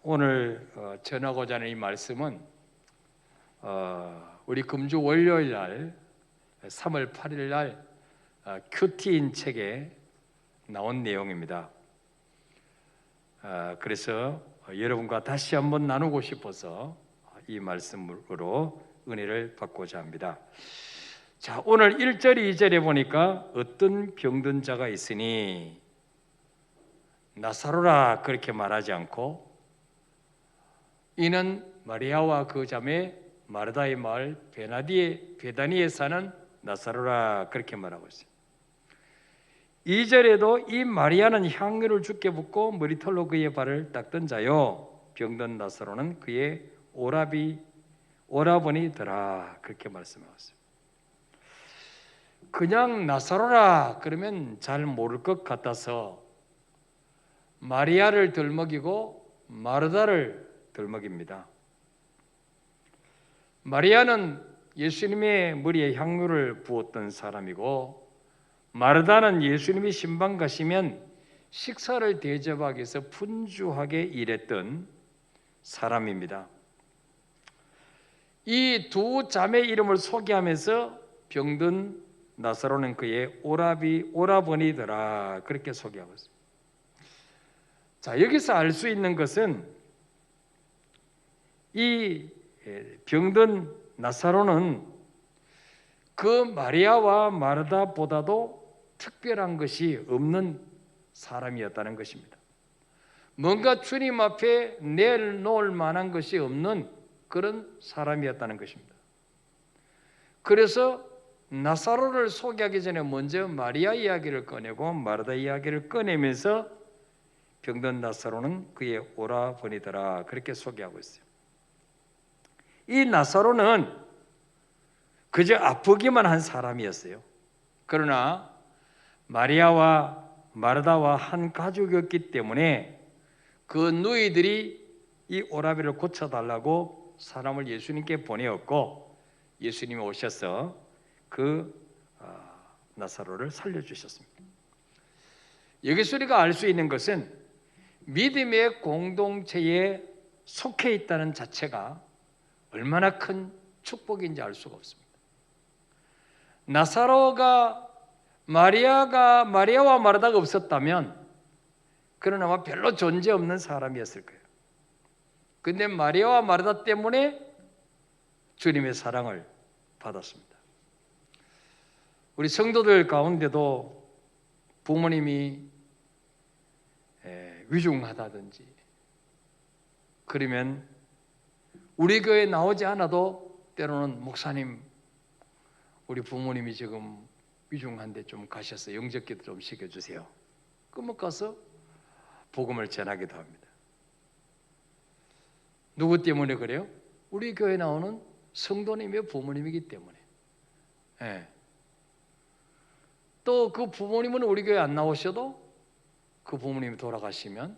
오늘 전하고자 하는 이 말씀은 우리 금주 월요일 날 3월 8일 날 큐티인 책에 나온 내용입니다. 그래서 여러분과 다시 한번 나누고 싶어서 이 말씀으로 은혜를 받고자 합니다. 자, 오늘 1절 2절에 보니까 어떤 병든 자가 있으니 나사로라 그렇게 말하지 않고 이는 마리아와 그 자매 마르다의 마을 베다니에 사는 나사로라 그렇게 말하고 있어요. 2절에도 이 마리아는 향유를 주께 붓고 머리털로 그의 발을 닦던 자요 병든 나사로는 그의 오라버니더라 그렇게 말씀하고 있어요. 그냥 나사로라 그러면 잘 모를 것 같아서 마리아를 덜먹이고 마르다를 덜먹입니다. 마리아는 예수님의 머리에 향유를 부었던 사람이고 마르다는 예수님이 신방 가시면 식사를 대접하기 위해서 분주하게 일했던 사람입니다. 이 두 자매 이름을 소개하면서 병든 나사로는 그의 오라버니더라 그렇게 소개하고 있습니다. 자, 여기서 알 수 있는 것은 이 병든 나사로는 그 마리아와 마르다보다도 특별한 것이 없는 사람이었다는 것입니다. 뭔가 주님 앞에 내놓을 만한 것이 없는 그런 사람이었다는 것입니다. 그래서 나사로를 소개하기 전에 먼저 마리아 이야기를 꺼내고 마르다 이야기를 꺼내면서 병든 나사로는 그의 오라버니더라 그렇게 소개하고 있어요. 이 나사로는 그저 아프기만 한 사람이었어요. 그러나 마리아와 마르다와 한 가족이었기 때문에 그 누이들이 이 오라비를 고쳐달라고 사람을 예수님께 보내었고 예수님이 오셔서 그 나사로를 살려주셨습니다. 여기서 우리가 알 수 있는 것은 믿음의 공동체에 속해 있다는 자체가 얼마나 큰 축복인지 알 수가 없습니다. 나사로가 마리아와 마르다가 없었다면 그는 아마 별로 존재 없는 사람이었을 거예요. 그런데 마리아와 마르다 때문에 주님의 사랑을 받았습니다. 우리 성도들 가운데도 부모님이 위중하다든지 그러면 우리 교회에 나오지 않아도 때로는 목사님 우리 부모님이 지금 위중한데 좀 가셔서 영접기도 좀 시켜주세요. 그러면 가서 복음을 전하기도 합니다. 누구 때문에 그래요? 우리 교회에 나오는 성도님의 부모님이기 때문에. 또 그 부모님은 우리 교회 안 나오셔도 그 부모님이 돌아가시면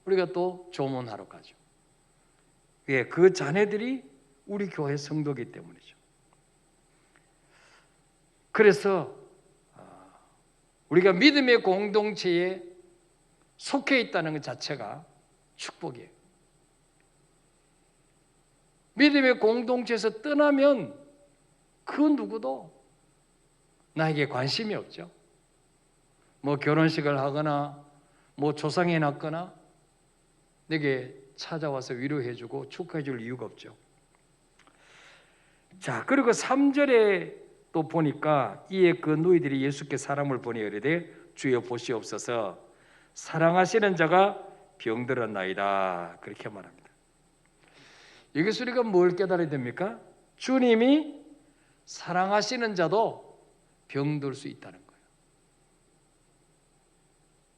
우리가 또 조문하러 가죠. 그 자녀들이 우리 교회 성도이기 때문이죠. 그래서 우리가 믿음의 공동체에 속해 있다는 것 자체가 축복이에요. 믿음의 공동체에서 떠나면 그 누구도 나에게 관심이 없죠. 뭐 결혼식을 하거나 뭐 조상이 났거나 내게 찾아와서 위로해주고 축하해줄 이유가 없죠. 자, 그리고 3절에 또 보니까 이에 그 누이들이 예수께 사람을 보내 이르되 주여 보시옵소서 사랑하시는 자가 병들었나이다 그렇게 말합니다. 여기서 우리가 뭘 깨달아야 됩니까? 주님이 사랑하시는 자도 병들 수 있다는 거예요.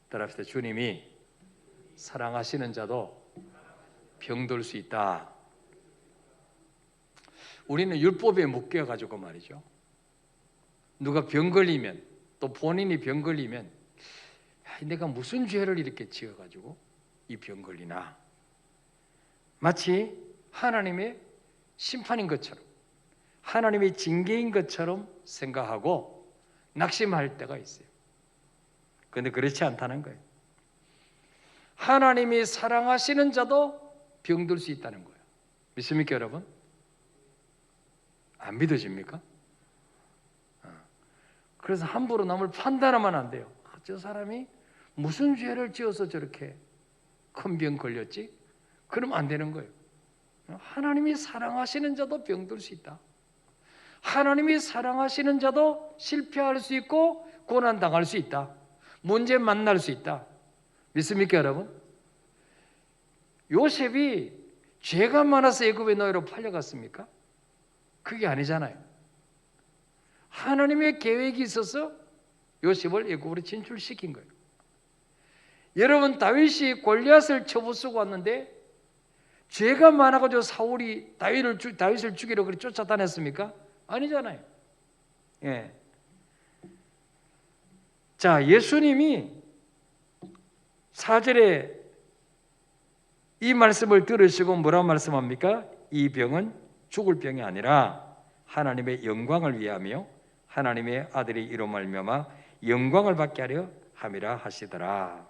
따라합시다. 주님이 사랑하시는 자도 병들 수 있다. 우리는 율법에 묶여가지고 말이죠. 누가 병 걸리면 또 본인이 병 걸리면 내가 무슨 죄를 이렇게 지어가지고 이 병 걸리나 마치 하나님의 심판인 것처럼 하나님의 징계인 것처럼 생각하고 낙심할 때가 있어요. 그런데 그렇지 않다는 거예요. 하나님이 사랑하시는 자도 병들 수 있다는 거예요. 믿습니까, 여러분? 안 믿어집니까? 그래서 함부로 남을 판단하면 안 돼요. 저 사람이 무슨 죄를 지어서 저렇게 큰 병 걸렸지? 그러면 안 되는 거예요. 하나님이 사랑하시는 자도 병들 수 있다. 하나님이 사랑하시는 자도 실패할 수 있고 고난당할 수 있다. 문제 만날 수 있다. 믿습니까, 여러분? 요셉이 죄가 많아서 애굽의 노예로 팔려갔습니까? 그게 아니잖아요. 하나님의 계획이 있어서 요셉을 애굽으로 진출시킨 거예요. 여러분, 다윗이 골리앗을 쳐부수고 왔는데 죄가 많아가지고 사울이 다윗을 죽이려고 그렇게 쫓아다녔습니까? 아니잖아요. 예. 자, 예수님이 4절에 이 말씀을 들으시고 뭐라고 말씀합니까? 이 병은 죽을 병이 아니라 하나님의 영광을 위하며 하나님의 아들이 이로 말미암아 영광을 받게 하려 함이라 하시더라.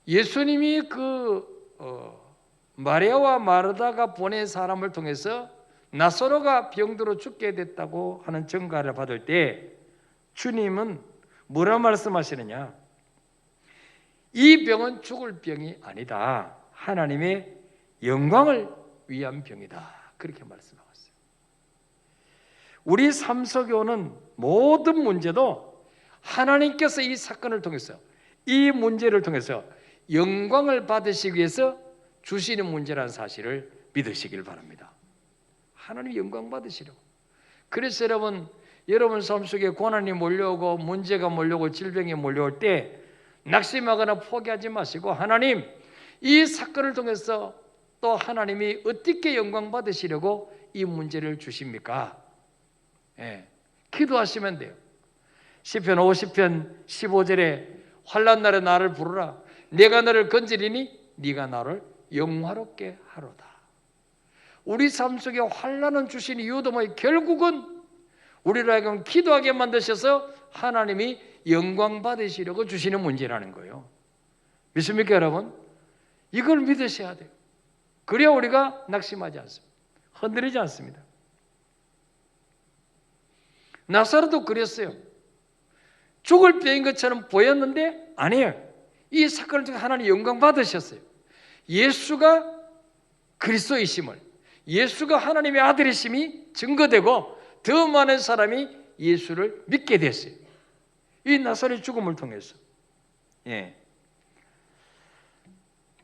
예수님이 마리아와 마르다가 보낸 사람을 통해서 나사로가 병들어 죽게 됐다고 하는 증거를 받을 때 주님은 뭐라 말씀하시느냐? 이 병은 죽을 병이 아니다. 하나님의 영광을 위한 병이다. 그렇게 말씀하고 있어요. 우리 삼서교는 모든 문제도 하나님께서 이 사건을 통해서, 이 문제를 통해서 영광을 받으시기 위해서 주시는 문제라는 사실을 믿으시길 바랍니다. 하나님 영광 받으시려고. 그래서 여러분 삶 속에 고난이 몰려오고 문제가 몰려오고 질병이 몰려올 때 낙심하거나 포기하지 마시고, 하나님, 이 사건을 통해서 또 하나님이 어떻게 영광 받으시려고 이 문제를 주십니까? 예, 기도하시면 돼요. 시편 50편 15절에 환난 날에 나를 부르라. 내가 너를 건지리니 네가 나를 영화롭게 하로다. 우리 삶 속에 환난은 주신 이유도 뭐예요? 결국은 우리를 하여금 기도하게 만드셔서 하나님이 영광 받으시려고 주시는 문제라는 거예요. 믿습니까, 여러분? 이걸 믿으셔야 돼요. 그래야 우리가 낙심하지 않습니다. 흔들리지 않습니다. 나사로도 그랬어요. 죽을 병인 것처럼 보였는데 아니에요. 이 사건을 통해 하나님 영광 받으셨어요. 예수가 그리스도이심을, 예수가 하나님의 아들이심이 증거되고 더 많은 사람이 예수를 믿게 됐어요. 이 나사로의 죽음을 통해서. 예.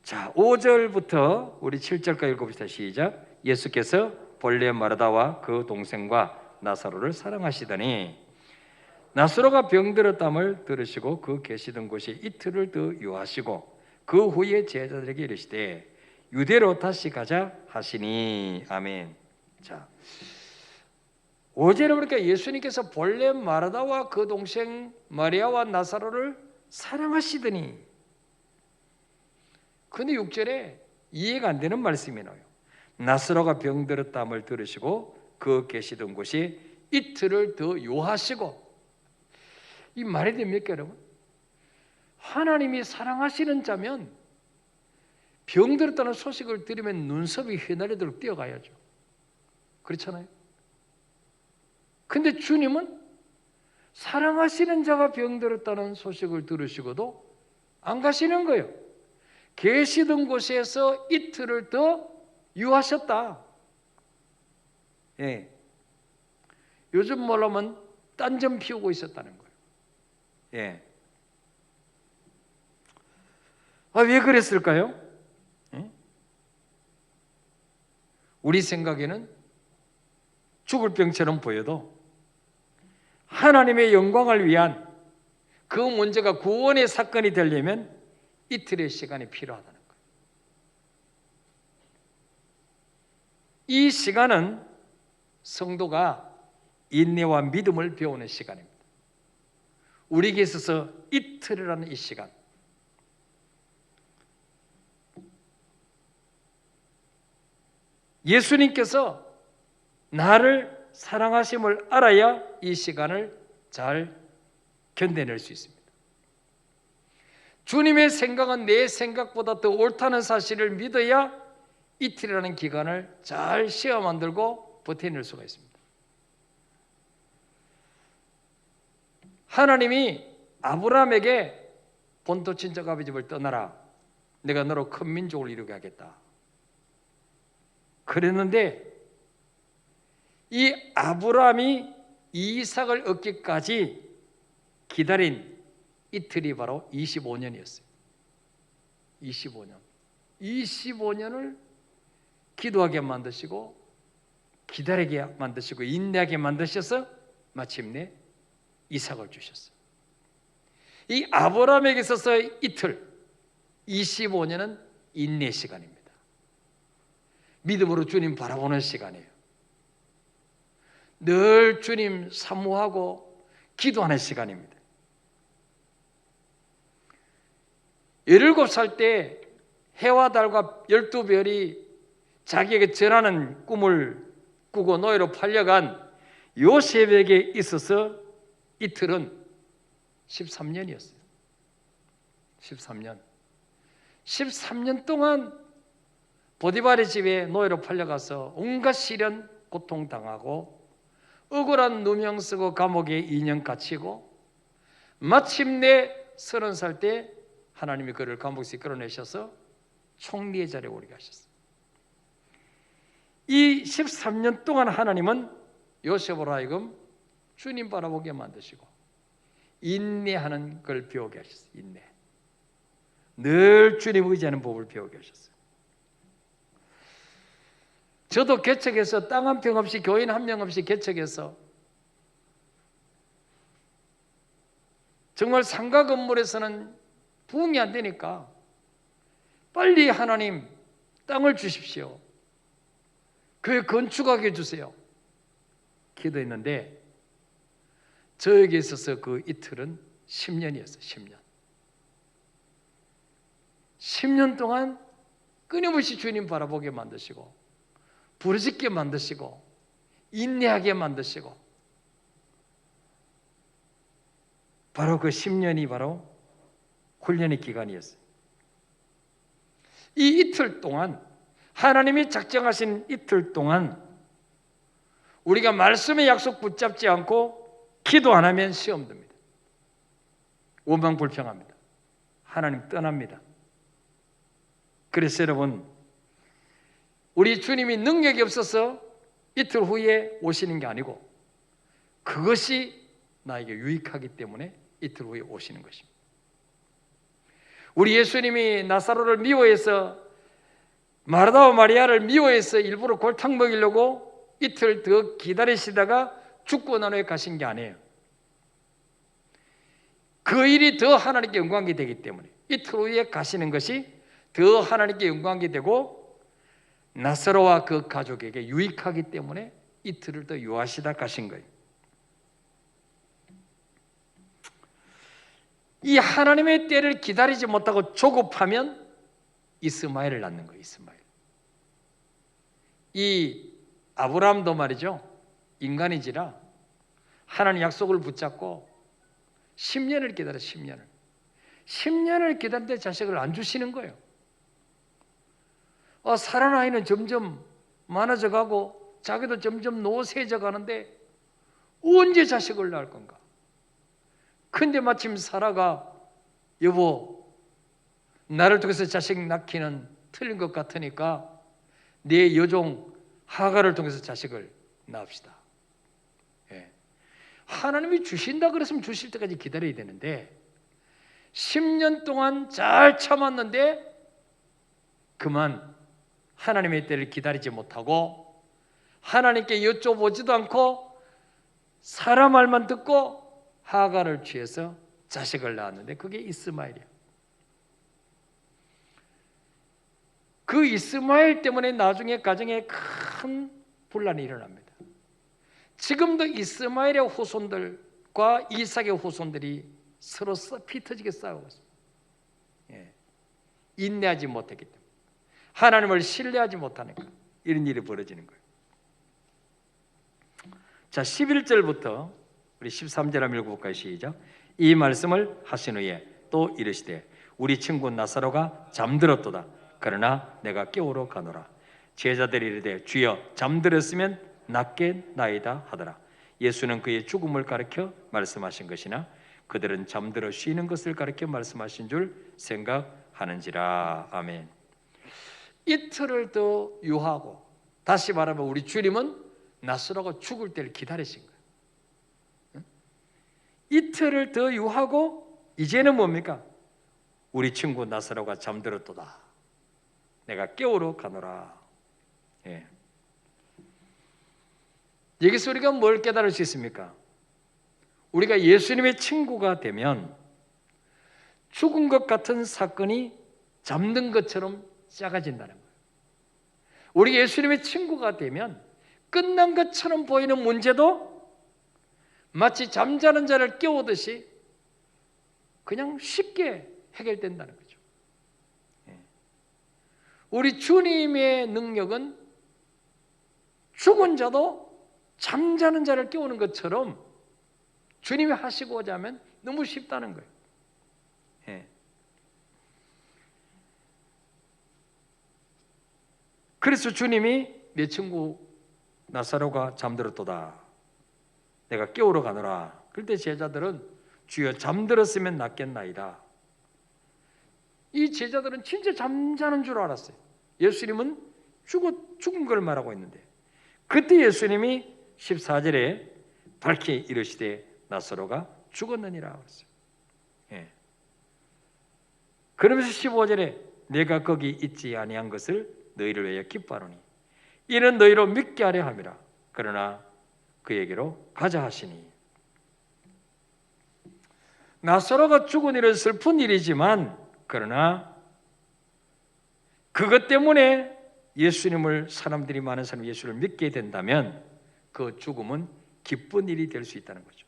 자, 5절부터 우리 7절까지 읽어봅시다. 시작. 예수께서 본래 마르다와 그 동생과 나사로를 사랑하시더니 나사로가 병들었담을 들으시고 그 계시던 곳이 이틀을 더 유하시고 그 후에 제자들에게 이르시되 유대로 다시 가자 하시니. 아멘. 자, 5절에 보니까 예수님께서 본래 마르다와 그 동생 마리아와 나사로를 사랑하시더니, 근데 6절에 이해가 안 되는 말씀이 나와요. 나사로가 병들었담을 들으시고 그 계시던 곳이 이틀을 더 요하시고. 이 말이 됩니까, 여러분? 하나님이 사랑하시는 자면 병들었다는 소식을 들으면 눈썹이 휘날리도록 뛰어가야죠. 그렇잖아요. 근데 주님은 사랑하시는 자가 병들었다는 소식을 들으시고도 안 가시는 거예요. 계시던 곳에서 이틀을 더 유하셨다. 예. 요즘 말하면 딴 점 피우고 있었다는 거예요. 예. 왜 그랬을까요? 예? 우리 생각에는 죽을 병처럼 보여도 하나님의 영광을 위한 그 문제가 구원의 사건이 되려면 이틀의 시간이 필요하다는 거예요. 이 시간은 성도가 인내와 믿음을 배우는 시간입니다. 우리에게 있어서 이틀이라는 이 시간, 예수님께서 나를 사랑하심을 알아야 이 시간을 잘 견뎌낼 수 있습니다. 주님의 생각은 내 생각보다 더 옳다는 사실을 믿어야 이틀이라는 기간을 잘 씌워 만들고 버텨낼 수가 있습니다. 하나님이 아브라함에게 본토 친척 아버지 집을 떠나라, 내가 너로 큰 민족을 이루게 하겠다 그랬는데, 이 아브라함이 이삭을 얻기까지 기다린 이틀이 바로 25년이었어요. 25년을 기도하게 만드시고 기다리게 만드시고 인내하게 만드셔서 마침내 이삭을 주셨어요. 이 아브라함에게 있어서 이틀 25년은 인내 시간입니다. 믿음으로 주님 바라보는 시간이에요. 늘 주님 사모하고 기도하는 시간입니다. 17살 때 해와 달과 12별이 자기에게 전하는 꿈을 꾸고 노예로 팔려간 요셉에게 있어서 이틀은 13년이었어요. 13년 동안 보디발의 집에 노예로 팔려가서 온갖 시련 고통당하고 억울한 누명 쓰고 감옥에 2년 갇히고 마침내 30살 때 하나님이 그를 감옥에서 끌어내셔서 총리의 자리에 오르게 하셨어요. 이 13년 동안 하나님은 요셉으로 하여금 주님 바라보게 만드시고 인내하는 걸 배우게 하셨어요. 인내. 늘 주님 의지하는 법을 배우게 하셨어요. 저도 개척해서 땅 한 평 없이 교인 한 명 없이 개척해서 정말 상가 건물에서는 부응이 안 되니까 빨리 하나님 땅을 주십시오. 교회 건축하게 해주세요. 기도했는데 저에게 있어서 그 이틀은 10년이었어요. 10년. 10년 동안 끊임없이 주님 바라보게 만드시고 부르짖게 만드시고 인내하게 만드시고 바로 그 10년이 바로 훈련의 기간이었어요. 이 이틀 동안 하나님이 작정하신 이틀 동안 우리가 말씀의 약속 붙잡지 않고 기도 안 하면 시험 듭니다. 원망불평합니다. 하나님 떠납니다. 그래서 여러분, 우리 주님이 능력이 없어서 이틀 후에 오시는 게 아니고 그것이 나에게 유익하기 때문에 이틀 후에 오시는 것입니다. 우리 예수님이 나사로를 미워해서 마르다와 마리아를 미워해서 일부러 골탕 먹이려고 이틀 더 기다리시다가 죽고 난 후에 가신 게 아니에요. 그 일이 더 하나님께 영광이 되기 때문에 이틀 후에 가시는 것이 더 하나님께 영광이 되고 나사로와 그 가족에게 유익하기 때문에 이틀을 더 유하시다 가신 거예요. 이 하나님의 때를 기다리지 못하고 조급하면 이스마엘을 낳는 거예요. 이스마엘. 이 아브라함도 말이죠, 인간이지라 하나님 약속을 붙잡고 10년을 기다려. 10년을 기다리는데 자식을 안 주시는 거예요. 살아난 아이는 점점 많아져 가고 자기도 점점 노쇠져 가는데 언제 자식을 낳을 건가? 근데 마침 사라가 여보, 나를 통해서 자식 낳기는 틀린 것 같으니까 내 여종 하가를 통해서 자식을 낳읍시다. 예. 하나님이 주신다 그랬으면 주실 때까지 기다려야 되는데 10년 동안 잘 참았는데 그만 하나님의 때를 기다리지 못하고 하나님께 여쭤보지도 않고 사람 말만 듣고 하가를 취해서 자식을 낳았는데 그게 이스마엘이야. 그 이스마엘 때문에 나중에 가정에 큰 분란이 일어납니다. 지금도 이스마엘의 후손들과 이삭의 후손들이 서로 피 터지게 싸우고 있습니다. 예. 인내하지 못했기 때문에, 하나님을 신뢰하지 못하니까 이런 일이 벌어지는 거예요. 자, 11절부터 우리 13절 한번 읽어볼까요? 시작. 이 말씀을 하신 후에 또 이르시되 우리 친구 나사로가 잠들었도다. 그러나 내가 깨우러 가노라. 제자들이 이르되 주여 잠들었으면 낫겠나이다 하더라. 예수는 그의 죽음을 가리켜 말씀하신 것이나 그들은 잠들어 쉬는 것을 가리켜 말씀하신 줄 생각하는지라. 아멘. 이틀을 더 유하고, 다시 말하면 우리 주님은 나사로가 죽을 때를 기다리신 거예요. 이틀을 더 유하고 이제는 뭡니까? 우리 친구 나사로가 잠들었도다. 내가 깨우러 가노라. 예. 여기서 우리가 뭘 깨달을 수 있습니까? 우리가 예수님의 친구가 되면 죽은 것 같은 사건이 잠든 것처럼 작아진다는 거예요. 우리 예수님의 친구가 되면 끝난 것처럼 보이는 문제도 마치 잠자는 자를 깨우듯이 그냥 쉽게 해결된다는 거죠. 우리 주님의 능력은 죽은 자도 잠자는 자를 깨우는 것처럼 주님이 하시고자 하면 너무 쉽다는 거예요. 그래서 주님이 내 친구 나사로가 잠들었도다. 내가 깨우러 가노라. 그럴 때 제자들은 주여 잠들었으면 낫겠나이다. 이 제자들은 진짜 잠자는 줄 알았어요. 예수님은 죽은 걸 말하고 있는데, 그때 예수님이 14절에 밝히 이르시되 나사로가 죽었느니라 그랬어요. 그러면서 15절에 내가 거기 있지 아니한 것을 너희를 위하여 기뻐하노니 이는 너희로 믿게 하려 함이라. 그러나 그에게로 가자 하시니. 나사로가 죽은 일은 슬픈 일이지만, 그러나 그것 때문에 사람들이 많은 사람이 예수를 믿게 된다면 그 죽음은 기쁜 일이 될 수 있다는 거죠.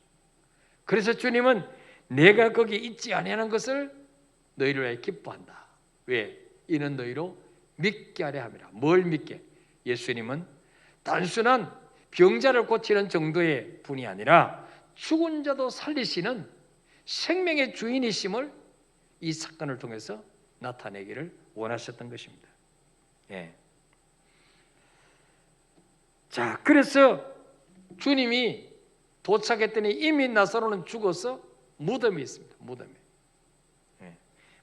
그래서 주님은 내가 거기 있지 아니하는 것을 너희를 위하여 기뻐한다. 왜? 이는 너희로 믿게 하려 함이라. 뭘 믿게? 예수님은 단순한 병자를 고치는 정도의 분이 아니라 죽은 자도 살리시는 생명의 주인이심을 이 사건을 통해서 나타내기를 원하셨던 것입니다. 자, 그래서 주님이 도착했더니 이미 나사로는 죽어서 무덤에 있습니다.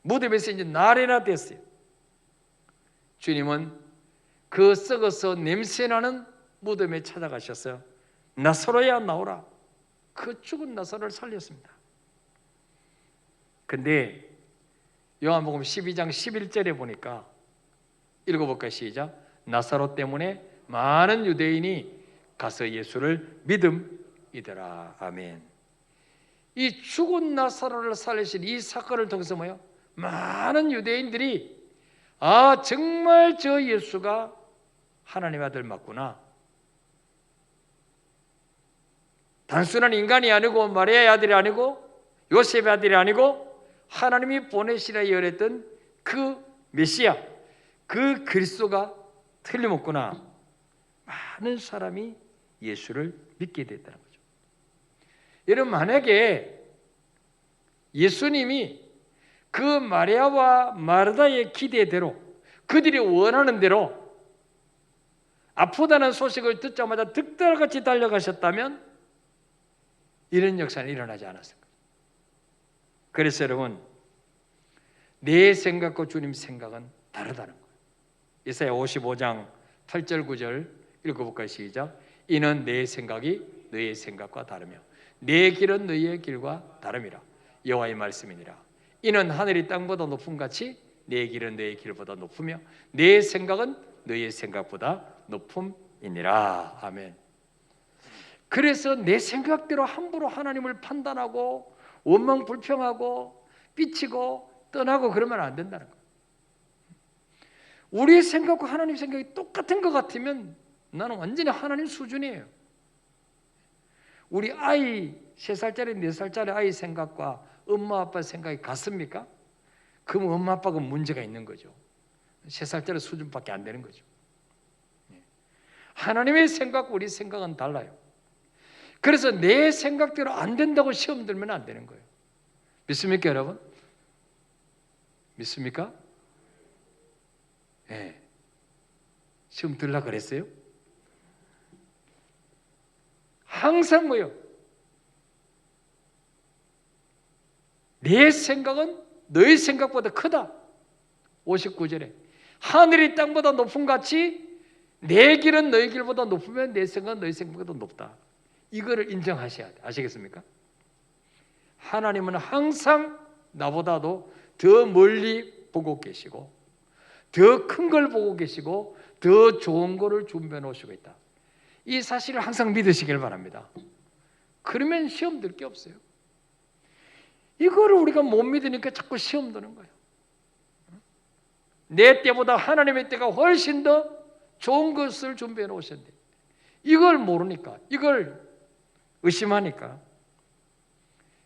무덤에서 이제 날이나 됐어요. 주님은 그 썩어서 냄새나는 무덤에 찾아가셔서 나사로야 나오라. 그 죽은 나사로를 살렸습니다. 근데 요한복음 12장 11절에 보니까, 읽어볼까요? 시작. 나사로 때문에 많은 유대인이 가서 예수를 믿음이더라. 아멘. 이 죽은 나사로를 살리신 이 사건을 통해서 뭐요? 많은 유대인들이 정말 저 예수가 하나님의 아들 맞구나. 단순한 인간이 아니고 마리아의 아들이 아니고 요셉의 아들이 아니고 하나님이 보내시라 열했던 그 메시아, 그 그리스도가 틀림없구나. 많은 사람이 예수를 믿게 됐다는 거죠. 여러분, 만약에 예수님이 그 마리아와 마르다의 기대대로, 그들이 원하는 대로 아프다는 소식을 듣자마자 득달같이 달려가셨다면 이런 역사는 일어나지 않았을 거예요. 그래서 여러분, 내 생각과 주님 생각은 다르다는 거예요. 이사야 55장 8절 9절 읽어볼까요? 시작. 이는 내 생각이 너의 생각과 다르며 내 길은 너희의 길과 다름이라. 여호와의 말씀이니라. 이는 하늘이 땅보다 높음 같이 내 길은 너의 길보다 높으며 내 생각은 너의 생각보다 높음이니라. 아멘. 그래서 내 생각대로 함부로 하나님을 판단하고 원망 불평하고 삐치고 떠나고 그러면 안 된다는 거예요. 우리의 생각과 하나님 생각이 똑같은 것 같으면 나는 완전히 하나님 수준이에요. 우리 아이 3살짜리 4살짜리 아이 생각과 엄마 아빠 생각이 같습니까? 그럼 엄마 아빠가 문제가 있는 거죠. 3살짜리 수준밖에 안 되는 거죠. 하나님의 생각과 우리 생각은 달라요. 그래서 내 생각대로 안 된다고 시험 들면 안 되는 거예요. 믿습니까, 여러분? 믿습니까? 예. 시험 들라 그랬어요? 항상 뭐요? 내 생각은 너의 생각보다 크다. 59절에 하늘이 땅보다 높은 같이 내 길은 너희 길보다 높으면 내 생각은 너희 생각보다 높다. 이거를 인정하셔야 돼. 아시겠습니까? 하나님은 항상 나보다도 더 멀리 보고 계시고 더 큰 걸 보고 계시고 더 좋은 거를 준비해 놓으시고 있다. 이 사실을 항상 믿으시길 바랍니다. 그러면 시험 들 게 없어요. 이거를 우리가 못 믿으니까 자꾸 시험 드는 거예요. 내 때보다 하나님의 때가 훨씬 더 좋은 것을 준비해 놓으셨는데 이걸 모르니까, 이걸 의심하니까.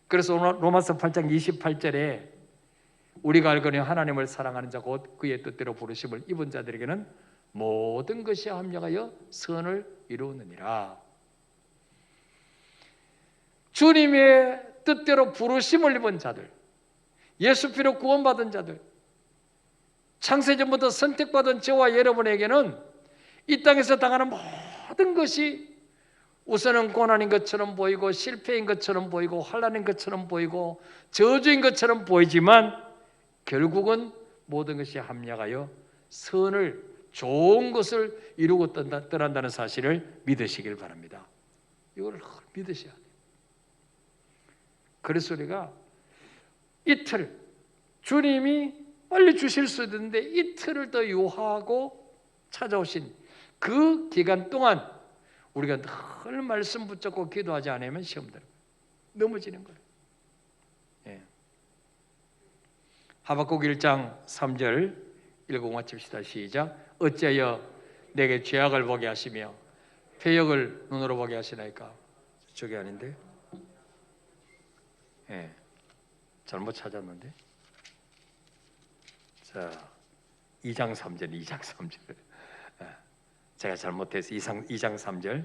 그래서 오늘 로마서 8장 28절에 우리가 알거니 하나님을 사랑하는 자 곧 그의 뜻대로 부르심을 입은 자들에게는 모든 것이 합력하여 선을 이루느니라. 주님의 뜻대로 부르심을 입은 자들, 예수 피로 구원받은 자들, 창세전부터 선택받은 저와 여러분에게는 이 땅에서 당하는 모든 것이 우선은 고난인 것처럼 보이고 실패인 것처럼 보이고 환난인 것처럼 보이고 저주인 것처럼 보이지만 결국은 모든 것이 합력하여 선을, 좋은 것을 이루고 떠난다는 사실을 믿으시길 바랍니다. 이걸 믿으셔야 돼요. 그래서 우리가 이틀, 주님이 빨리 주실 수도 있는데 이틀을 더 요하고 찾아오신 그 기간 동안 우리가 늘 말씀 붙잡고 기도하지 않으면 시험대로 넘어지는 거예요. 예. 하박국 1장 3절 읽고 마칩시다. 시작. 어찌하여 내게 죄악을 보게 하시며 패역을 눈으로 보게 하시나이까? 저게 아닌데? 예, 잘못 찾았는데. 자, 2장 3절, 2장 3절. 제가 잘못해서 2장 3절.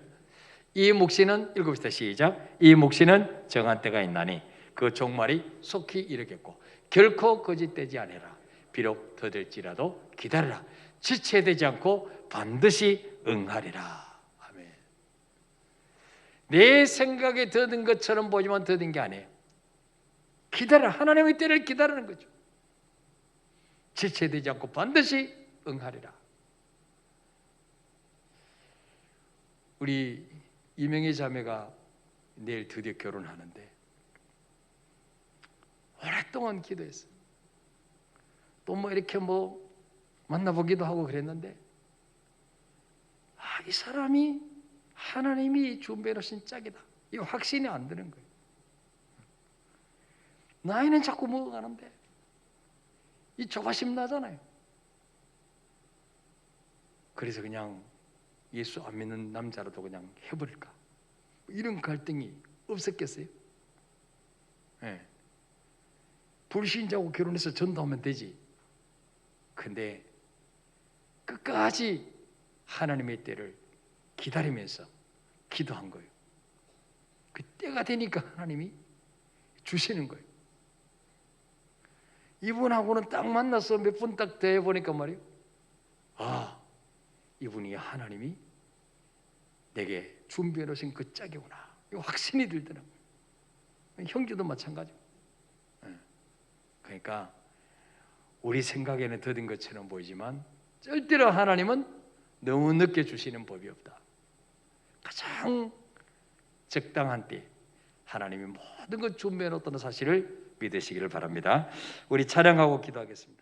이 묵시는 읽읍시다. 시작. 이 묵시는 정한 때가 있나니 그 종말이 속히 이르겠고 결코 거짓되지 아니라 비록 더딜지라도 기다리라. 지체되지 않고 반드시 응하리라. 아멘. 내 생각에 더딘 것처럼 보지만 더딘 게 아니에요. 기다려. 하나님의 때를 기다리는 거죠. 지체되지 않고 반드시 응하리라. 우리 이명희 자매가 내일 드디어 결혼하는데 오랫동안 기도했어요. 또 뭐 이렇게 뭐 만나보기도 하고 그랬는데 이 사람이 하나님이 준비해 놓으신 짝이다. 이 확신이 안 드는 거예요. 나이는 자꾸 먹어가는데 이 조바심 나잖아요. 그래서 그냥 예수 안 믿는 남자라도 그냥 해버릴까? 이런 갈등이 없었겠어요? 네. 불신자하고 결혼해서 전도하면 되지. 근데 끝까지 하나님의 때를 기다리면서 기도한 거예요. 그 때가 되니까 하나님이 주시는 거예요. 이분하고는 딱 만나서 몇 분 딱 대해보니까 말이에요. 이분이 하나님이 내게 준비해 놓으신 그 짝이구나. 확신이 들더라고요. 형제도 마찬가지고. 그러니까 우리 생각에는 더딘 것처럼 보이지만 절대로 하나님은 너무 늦게 주시는 법이 없다. 가장 적당한 때 하나님이 모든 것 준비해 놓았다는 사실을 믿으시기를 바랍니다. 우리 찬양하고 기도하겠습니다.